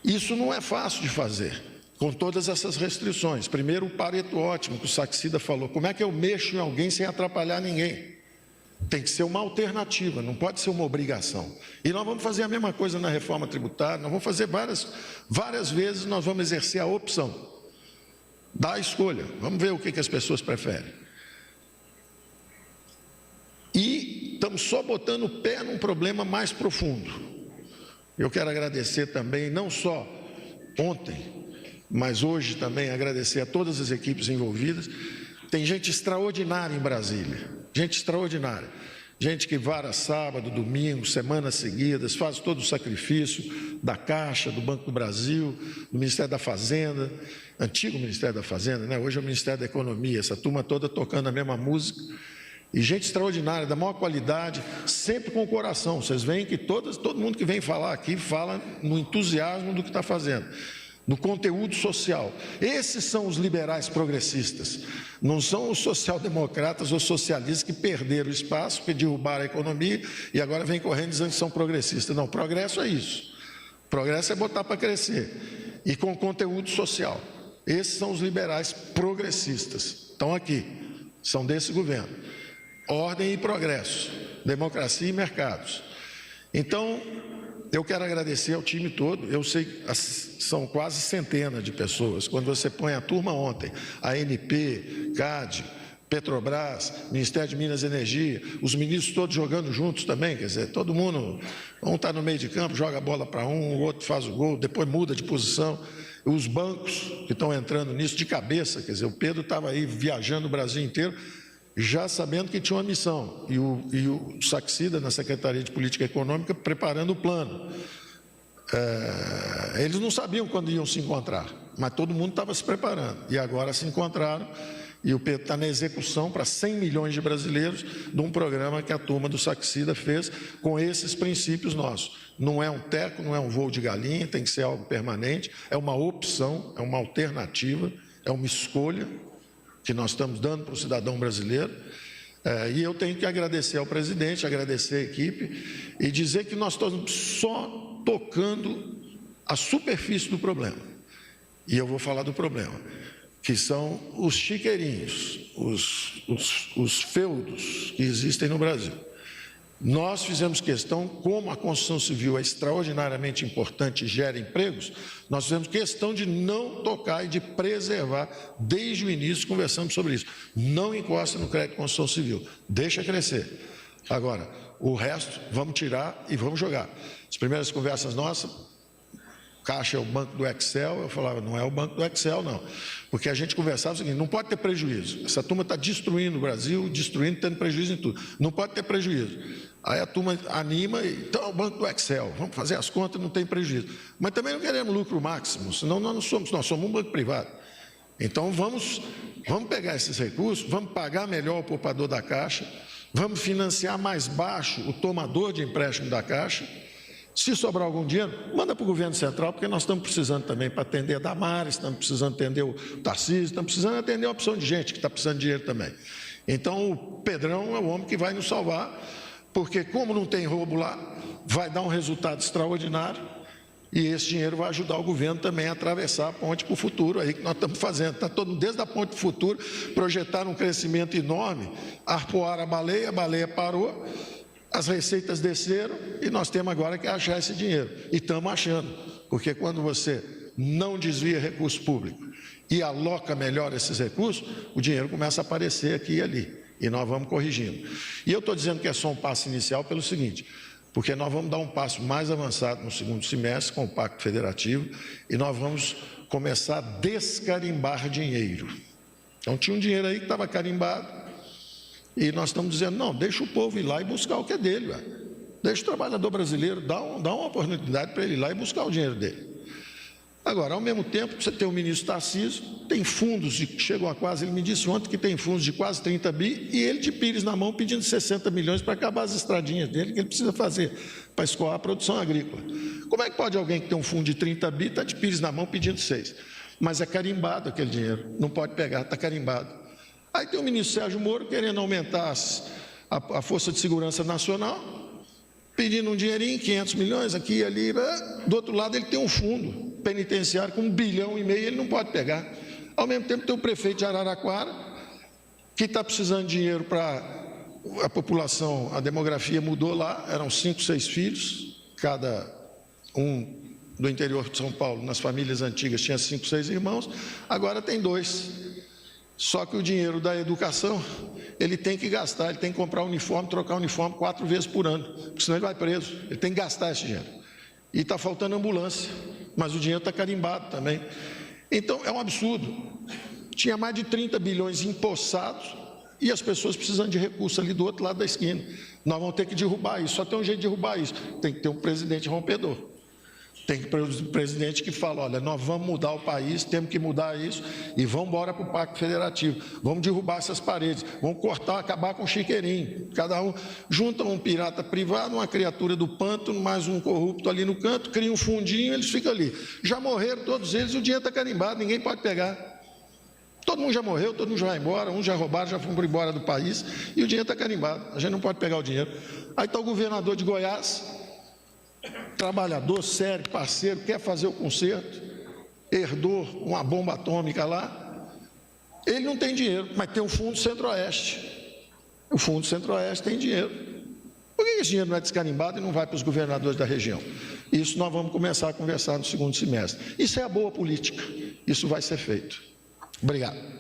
isso não é fácil de fazer, com todas essas restrições. Primeiro, o Pareto ótimo, que o Saxida falou. Como é que eu mexo em alguém sem atrapalhar ninguém? Tem que ser uma alternativa, não pode ser uma obrigação. E nós vamos fazer a mesma coisa na reforma tributária, nós vamos fazer várias vezes, nós vamos exercer a opção, da escolha. Vamos ver o que as pessoas preferem. E estamos só botando o pé num problema mais profundo. Eu quero agradecer também, não só ontem, mas hoje também agradecer a todas as equipes envolvidas. Tem gente extraordinária em Brasília. Gente extraordinária, gente que vara sábado, domingo, semanas seguidas, faz todo o sacrifício da Caixa, do Banco do Brasil, do Ministério da Fazenda, antigo Ministério da Fazenda, né? Hoje é o Ministério da Economia, essa turma toda tocando a mesma música, e gente extraordinária, da maior qualidade, sempre com o coração. Vocês veem que todo mundo que vem falar aqui fala no entusiasmo do que está fazendo, no conteúdo social. Esses são os liberais progressistas, não são os social-democratas ou socialistas que perderam o espaço, que derrubaram a economia e agora vem correndo dizendo que são progressistas. Não, progresso é isso. Progresso é botar para crescer e com conteúdo social. Esses são os liberais progressistas. Estão aqui, são desse governo. Ordem e progresso, democracia e mercados. Então, eu quero agradecer ao time todo. Eu sei que são quase centenas de pessoas. Quando você põe a turma ontem, a ANP, CAD, Petrobras, Ministério de Minas e Energia, os ministros todos jogando juntos também, quer dizer, todo mundo, um está no meio de campo, joga a bola para um, o outro faz o gol, depois muda de posição. Os bancos que estão entrando nisso de cabeça, quer dizer, o Pedro estava aí viajando o Brasil inteiro, já sabendo que tinha uma missão, e o Saxida, na Secretaria de Política Econômica, preparando o plano. Eles não sabiam quando iam se encontrar, mas todo mundo estava se preparando, e agora se encontraram, e o Pedro está na execução para 100 milhões de brasileiros de um programa que a turma do Saxida fez com esses princípios nossos. Não é um teco, não é um voo de galinha, tem que ser algo permanente, é uma opção, é uma alternativa, é uma escolha que nós estamos dando para o cidadão brasileiro, e eu tenho que agradecer ao presidente, agradecer a equipe e dizer que nós estamos só tocando a superfície do problema. E eu vou falar do problema, que são os chiqueirinhos, os feudos que existem no Brasil. Nós fizemos questão, como a Constituição Civil é extraordinariamente importante e gera empregos, nós fizemos questão de não tocar e de preservar, desde o início conversamos sobre isso. Não encosta no crédito de Constituição Civil, deixa crescer. Agora, o resto, vamos tirar e vamos jogar. As primeiras conversas nossas, Caixa é o banco do Excel, eu falava, não é o banco do Excel, não. Porque a gente conversava o seguinte, não pode ter prejuízo. Essa turma está destruindo o Brasil, destruindo, tendo prejuízo em tudo. Não pode ter prejuízo. Aí a turma anima, então é o banco do Excel, vamos fazer as contas, não tem prejuízo. Mas também não queremos lucro máximo, senão nós somos um banco privado. Então vamos pegar esses recursos, vamos pagar melhor o poupador da Caixa, vamos financiar mais baixo o tomador de empréstimo da Caixa. Se sobrar algum dinheiro, manda para o governo central, porque nós estamos precisando também para atender a Damares, estamos precisando atender o Tarcísio, estamos precisando atender uma opção de gente que está precisando de dinheiro também. Então, o Pedrão é o homem que vai nos salvar, porque como não tem roubo lá, vai dar um resultado extraordinário e esse dinheiro vai ajudar o governo também a atravessar a ponte para o futuro, aí que nós estamos fazendo. Está todo desde a ponte para o futuro, projetaram um crescimento enorme, arpoaram a baleia parou, as receitas desceram e nós temos agora que achar esse dinheiro. E estamos achando, porque quando você não desvia recurso público e aloca melhor esses recursos, o dinheiro começa a aparecer aqui e ali. E nós vamos corrigindo. E eu estou dizendo que é só um passo inicial pelo seguinte, porque nós vamos dar um passo mais avançado no segundo semestre com o Pacto Federativo e nós vamos começar a descarimbar dinheiro. Então tinha um dinheiro aí que estava carimbado, e nós estamos dizendo, não, deixa o povo ir lá e buscar o que é dele, velho. Deixa o trabalhador brasileiro, dá uma oportunidade para ele ir lá e buscar o dinheiro dele. Agora, ao mesmo tempo, você tem o ministro Tarcísio, tem fundos que chegam a quase, ele me disse ontem que tem fundos de quase 30 bi, e ele de pires na mão pedindo 60 milhões para acabar as estradinhas dele, que ele precisa fazer para escoar a produção agrícola. Como é que pode alguém que tem um fundo de 30 bi, estar de pires na mão pedindo 6? Mas é carimbado aquele dinheiro, não pode pegar, está carimbado. Aí tem o ministro Sérgio Moro querendo aumentar a Força de Segurança Nacional pedindo um dinheirinho, 500 milhões aqui e ali. Do outro lado, ele tem um fundo penitenciário com 1,5 bilhão, ele não pode pegar. Ao mesmo tempo, tem o prefeito de Araraquara, que está precisando de dinheiro para a população, a demografia mudou lá, eram 5, 6 filhos, cada um do interior de São Paulo, nas famílias antigas, tinha 5, 6 irmãos, agora tem 2. Só que o dinheiro da educação, ele tem que gastar, ele tem que comprar uniforme, trocar uniforme 4 vezes por ano, porque senão ele vai preso, ele tem que gastar esse dinheiro. E está faltando ambulância, mas o dinheiro está carimbado também. Então, é um absurdo. Tinha mais de 30 bilhões empossados e as pessoas precisando de recursos ali do outro lado da esquina. Nós vamos ter que derrubar isso, só tem um jeito de derrubar isso, tem que ter um presidente rompedor. Tem que ter um presidente que fala, olha, nós vamos mudar o país, temos que mudar isso e vamos embora para o Pacto Federativo. Vamos derrubar essas paredes, vamos cortar, acabar com o chiqueirinho. Cada um junta um pirata privado, uma criatura do pântano, mais um corrupto ali no canto, cria um fundinho, eles ficam ali. Já morreram todos eles, o dinheiro está carimbado, ninguém pode pegar. Todo mundo já morreu, todo mundo já vai embora, uns já roubaram, já foram embora do país e o dinheiro está carimbado, a gente não pode pegar o dinheiro. Aí está o governador de Goiás, trabalhador sério, parceiro, quer fazer o conserto, herdou uma bomba atômica lá, ele não tem dinheiro, mas tem o Fundo Centro-Oeste. O Fundo Centro-Oeste tem dinheiro. Por que esse dinheiro não é descarimbado e não vai para os governadores da região? Isso nós vamos começar a conversar no segundo semestre. Isso é a boa política, isso vai ser feito. Obrigado.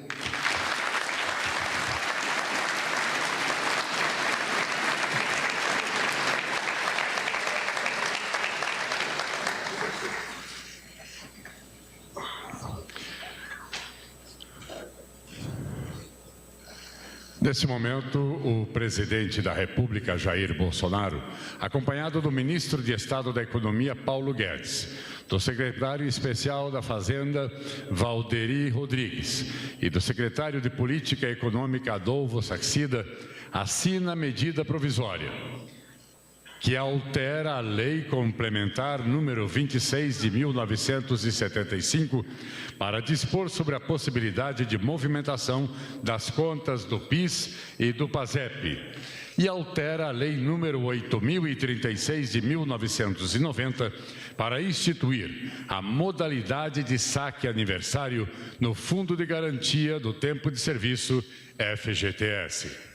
Nesse momento, o presidente da República, Jair Bolsonaro, acompanhado do ministro de Estado da Economia, Paulo Guedes, do secretário especial da Fazenda, Valderi Rodrigues, e do secretário de Política Econômica, Adolfo Saxida, assina a medida provisória que altera a Lei Complementar número 26 de 1975 para dispor sobre a possibilidade de movimentação das contas do PIS e do PASEP, e altera a Lei número 8.036 de 1990 para instituir a modalidade de saque aniversário no Fundo de Garantia do Tempo de Serviço, FGTS.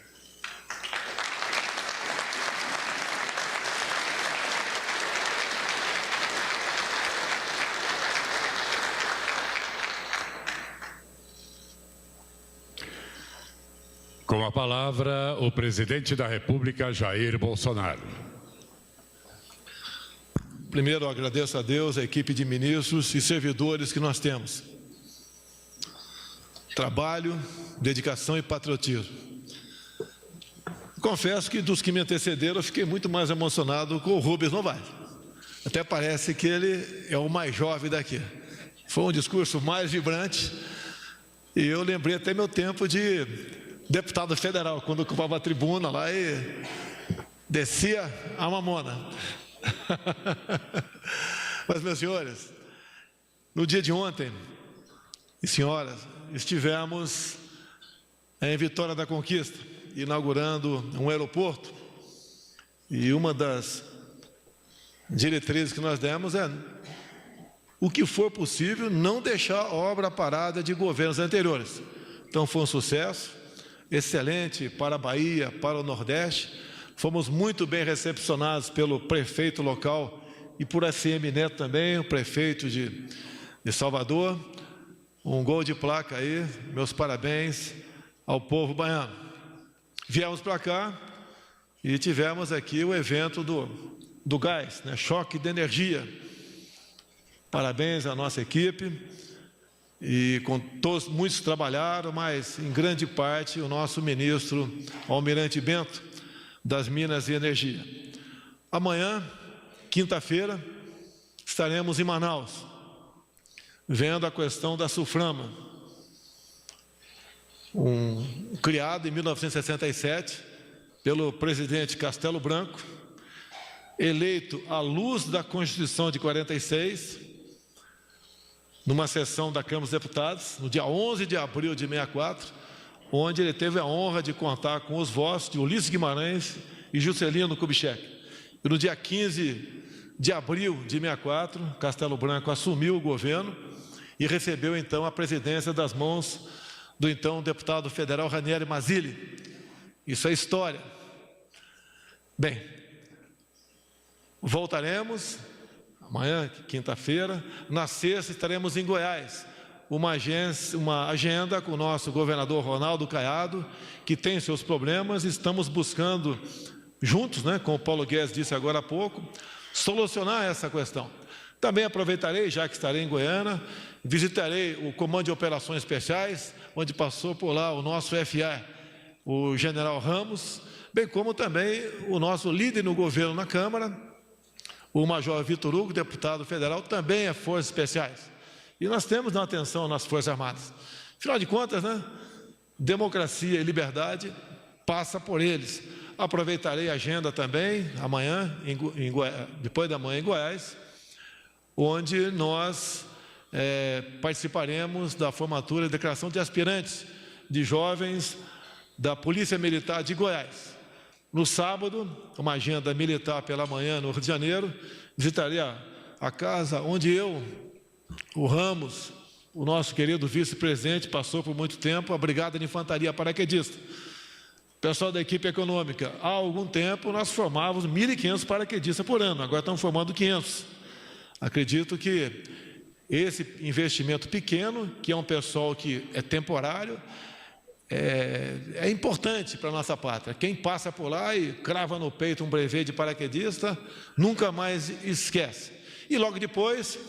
Com a palavra, o presidente da República, Jair Bolsonaro. Primeiro, eu agradeço a Deus, a equipe de ministros e servidores que nós temos. Trabalho, dedicação e patriotismo. Confesso que dos que me antecederam, eu fiquei muito mais emocionado com o Rubens Novaes. Até parece que ele é o mais jovem daqui. Foi um discurso mais vibrante e eu lembrei até meu tempo de deputado federal, quando ocupava a tribuna lá e descia a mamona. Mas, meus senhores, no dia de ontem, e senhoras, estivemos em Vitória da Conquista, inaugurando um aeroporto, e uma das diretrizes que nós demos é, o que for possível, não deixar a obra parada de governos anteriores. Então, foi um sucesso excelente para a Bahia, para o Nordeste. Fomos muito bem recepcionados pelo prefeito local e por ACM Neto também, o prefeito de Salvador. Um gol de placa aí, meus parabéns ao povo baiano. Viemos para cá e tivemos aqui o evento do gás, né? Choque de energia. Parabéns à nossa equipe. E com todos, muitos trabalharam, mas em grande parte o nosso ministro Almirante Bento, das Minas e Energia. Amanhã, quinta-feira, estaremos em Manaus, vendo a questão da Sulframa, criado em 1967 pelo presidente Castelo Branco, eleito à luz da Constituição de 46, numa sessão da Câmara dos Deputados, no dia 11 de abril de 64, onde ele teve a honra de contar com os votos de Ulisses Guimarães e Juscelino Kubitschek. E no dia 15 de abril de 64, Castelo Branco assumiu o governo e recebeu, então, a presidência das mãos do, então, deputado federal Ranieri Mazzilli. Isso é história. Bem, voltaremos amanhã, quinta-feira. Na sexta estaremos em Goiás, uma agenda com o nosso governador Ronaldo Caiado, que tem seus problemas. Estamos buscando juntos, como o Paulo Guedes disse agora há pouco, solucionar essa questão. Também aproveitarei, já que estarei em Goiânia, visitarei o Comando de Operações Especiais, onde passou por lá o nosso FA, o general Ramos, bem como também o nosso líder no governo na Câmara, o Major Vitor Hugo, deputado federal, também é Forças Especiais. E nós temos na atenção nas Forças Armadas. Afinal de contas, democracia e liberdade passa por eles. Aproveitarei a agenda também, amanhã, depois da manhã em Goiás, onde nós participaremos da formatura e declaração de aspirantes de jovens da Polícia Militar de Goiás. No sábado, uma agenda militar pela manhã no Rio de Janeiro, visitarei a casa onde o Ramos, o nosso querido vice-presidente, passou por muito tempo, a Brigada de Infantaria Paraquedista. Pessoal da equipe econômica, há algum tempo nós formávamos 1.500 paraquedistas por ano, agora estamos formando 500. Acredito que esse investimento pequeno, que é um pessoal que é temporário, é importante para a nossa pátria. Quem passa por lá e crava no peito um brevet de paraquedista, nunca mais esquece. E logo depois,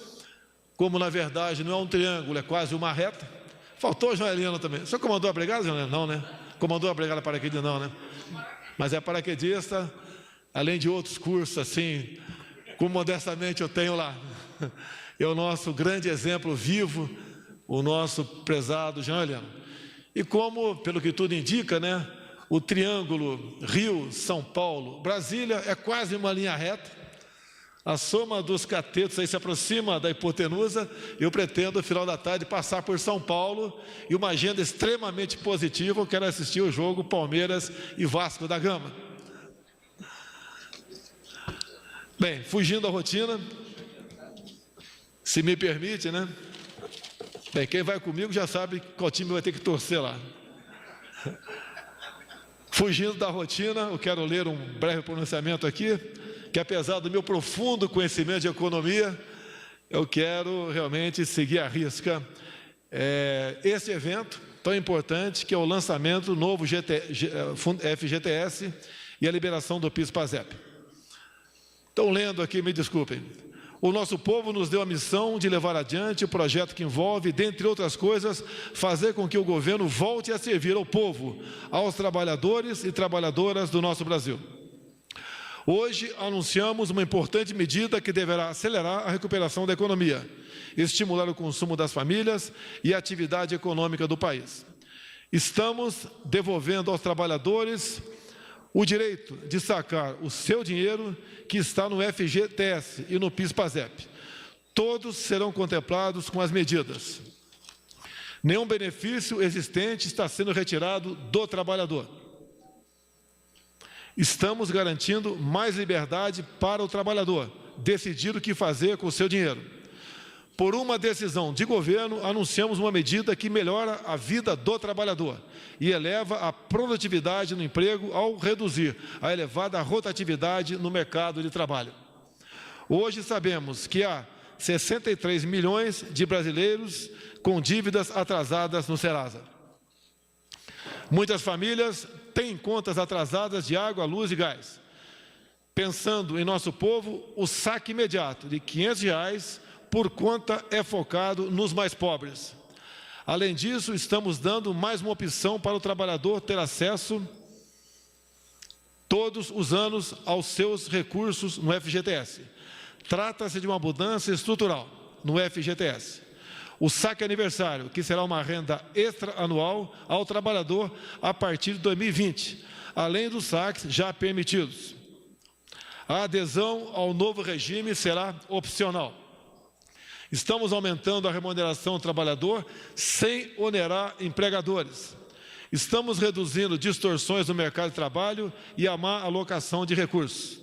como na verdade não é um triângulo, é quase uma reta, faltou o Joelino também. O senhor comandou a brigada, Joelino? Não, né? Comandou a brigada paraquedista? Não, né? Mas é paraquedista, além de outros cursos, assim, como modestamente eu tenho lá. É o nosso grande exemplo vivo, o nosso prezado Joelino. E como, pelo que tudo indica, o triângulo Rio, São Paulo, Brasília é quase uma linha reta. A soma dos catetos aí se aproxima da hipotenusa. Eu pretendo, no final da tarde, passar por São Paulo e uma agenda extremamente positiva. Eu quero assistir o jogo Palmeiras e Vasco da Gama. Bem, fugindo da rotina, se me permite, Bem, quem vai comigo já sabe qual time vai ter que torcer lá. Fugindo da rotina, eu quero ler um breve pronunciamento aqui, que apesar do meu profundo conhecimento de economia, eu quero realmente seguir à risca esse evento tão importante, que é o lançamento do novo FGTS e a liberação do PIS/PASEP. Então, lendo aqui, me desculpem. O nosso povo nos deu a missão de levar adiante o projeto que envolve, dentre outras coisas, fazer com que o governo volte a servir ao povo, aos trabalhadores e trabalhadoras do nosso Brasil. Hoje anunciamos uma importante medida que deverá acelerar a recuperação da economia, estimular o consumo das famílias e a atividade econômica do país. Estamos devolvendo aos trabalhadores o direito de sacar o seu dinheiro que está no FGTS e no PIS/PASEP. Todos serão contemplados com as medidas. Nenhum benefício existente está sendo retirado do trabalhador. Estamos garantindo mais liberdade para o trabalhador decidir o que fazer com o seu dinheiro. Por uma decisão de governo, anunciamos uma medida que melhora a vida do trabalhador e eleva a produtividade no emprego ao reduzir a elevada rotatividade no mercado de trabalho. Hoje sabemos que há 63 milhões de brasileiros com dívidas atrasadas no Serasa. Muitas famílias têm contas atrasadas de água, luz e gás. Pensando em nosso povo, o saque imediato de R$ 500 por conta é focado nos mais pobres. Além disso, estamos dando mais uma opção para o trabalhador ter acesso todos os anos aos seus recursos no FGTS. Trata-se de uma mudança estrutural no FGTS. O saque aniversário, que será uma renda extra anual ao trabalhador a partir de 2020, além dos saques já permitidos. A adesão ao novo regime será opcional. Estamos aumentando a remuneração do trabalhador sem onerar empregadores. Estamos reduzindo distorções no mercado de trabalho e a má alocação de recursos.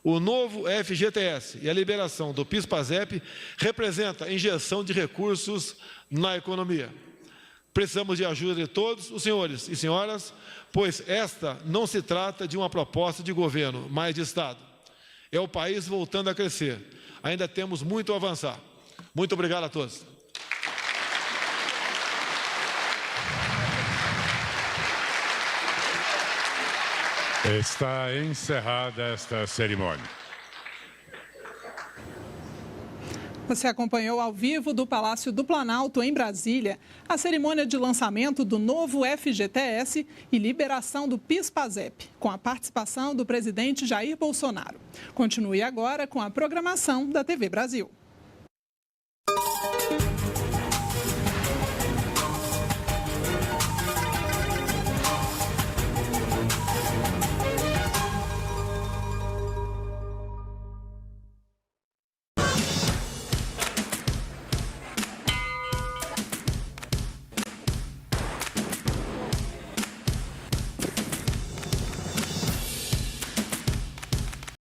O novo FGTS e a liberação do PIS/PASEP representa injeção de recursos na economia. Precisamos de ajuda de todos os senhores e senhoras, pois esta não se trata de uma proposta de governo, mas de Estado. É o país voltando a crescer. Ainda temos muito a avançar. Muito obrigado a todos. Está encerrada esta cerimônia. Você acompanhou ao vivo do Palácio do Planalto, em Brasília, a cerimônia de lançamento do novo FGTS e liberação do PIS/PASEP, com a participação do presidente Jair Bolsonaro. Continue agora com a programação da TV Brasil.